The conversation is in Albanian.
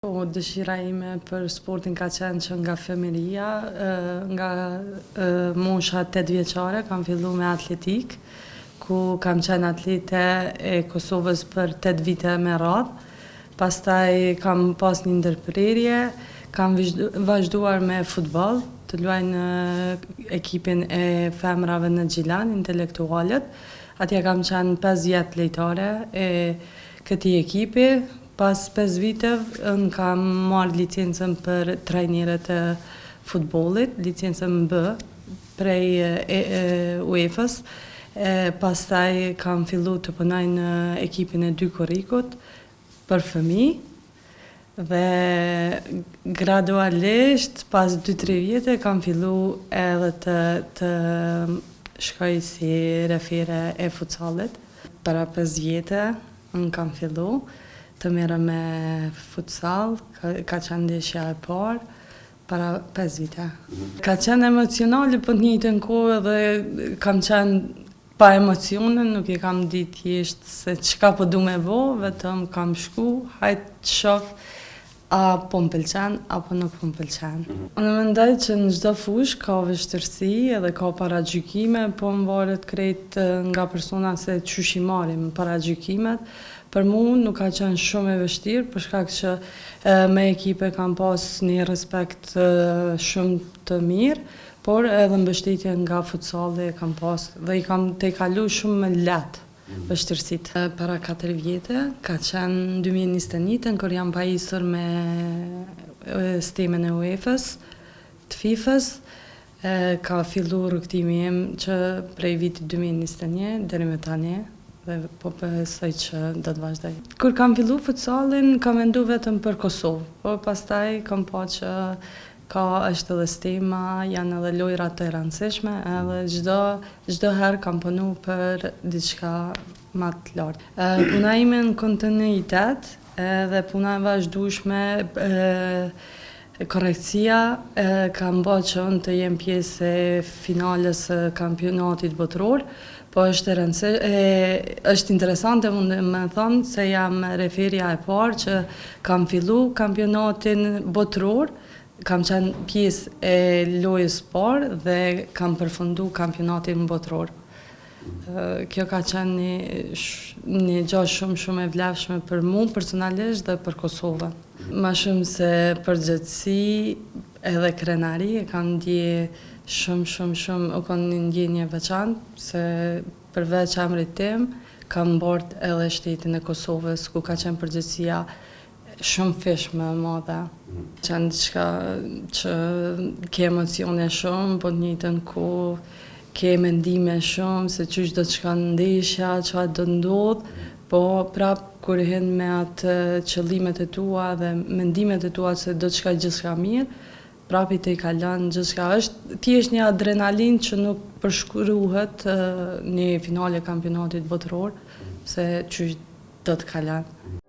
Dëshira ime për sportin ka qenë që nga fëmiria, nga mosha 8 vjeçare kam fillu me atletik, ku kam qenë atlete e Kosovës për 8 vite me radhë. Pastaj kam pas një ndërprerje, kam vazhduar me futboll, të luaj në ekipin e femrave në Gjilan, intelektualet. Atje kam qenë 5 vjet lejtare e këtij ekipi. Pas 5 viteve kam marrë licencën për trajnerët e futbollit, licencën B prej UEFA-s. Pastaj kam fillu të punoj në ekipin e 2 Korrikut për fëmijë dhe gradualisht pas 2-3 vite kam fillu edhe të shkoj si refere e futsallit. Para 5 vite kam fillu të merrem me futsal, ka qenë ndeshja e parë para 5 vite. Ka qenë emocionale, po të njëjtën kohë dhe kam qenë pa emocione, nuk e kam ditë thjesht se çka po du me bo, vetëm kam shku, hajt të shoh a po m'pëlqen apo nuk po m'pëlqen. Unë mendoj që në çdo fushë ka vështirësi edhe ka paragjykime, po varet krejt nga persona se çysh i marrim paragjykimet. Për mu nuk ka qenë shumë e vështirë, për shkak që me ekipe kam pas një respekt shumë të mirë, por edhe mbështetje nga futsalli kam pas dhe i kam tejkalu shumë me lehtë vështirësitë. Para 4 vjetë ka qenë 2021, kur jam pajisur me sistemin e UEFA-s, të FIFA-s. Ka fillu rrugtimi im që prej vitit 2021 deri me tani. Dhe po besoj që do të vazhdoj. Kur kam fillu futsallin, kam mendu vetëm për Kosovë, po pastaj kam pa që është edhe stema, janë edhe lojra të rëndësishme, edhe çdo herë kam punu për diçka më të lartë. Puna ime në kontinuitet edhe puna e vazhdueshme, korrekcia kam bërë që unë të jem pjesë e finales së kampionatit botëror, po është interesante mund me thonë se jam referja e parë që kam fillu kampionatin botëror, kam qenë pjesë e lojës parë dhe kam përfundu kampionatin botëror. Kjo ka qenë një gjë shumë e vlefshme për mu personalisht dhe për Kosovën. Ma shumë se përgjithësi edhe krenari e kam ndje shumë, u kanë një ndjenje veçantë, se përveç emrit tim, kam mbart edhe shtetin e Kosovës, ku ka qenë përgjithësia shumë fishme e madhe. Qenë diçka që ke emocione shumë, po të njëjtën kohë ke mendime shumë se çysh do të shkon ndeshja, çfarë do ndodh, po prap kur hin me atë qëllimet e tua dhe mendimet e tua se do të shkoj gjithçka mirë, prap i te i kalon gjithçka. Është thjesht një adrenalin që nuk përshkruhet një finale kampionatit botëror, se çysh do të kalon.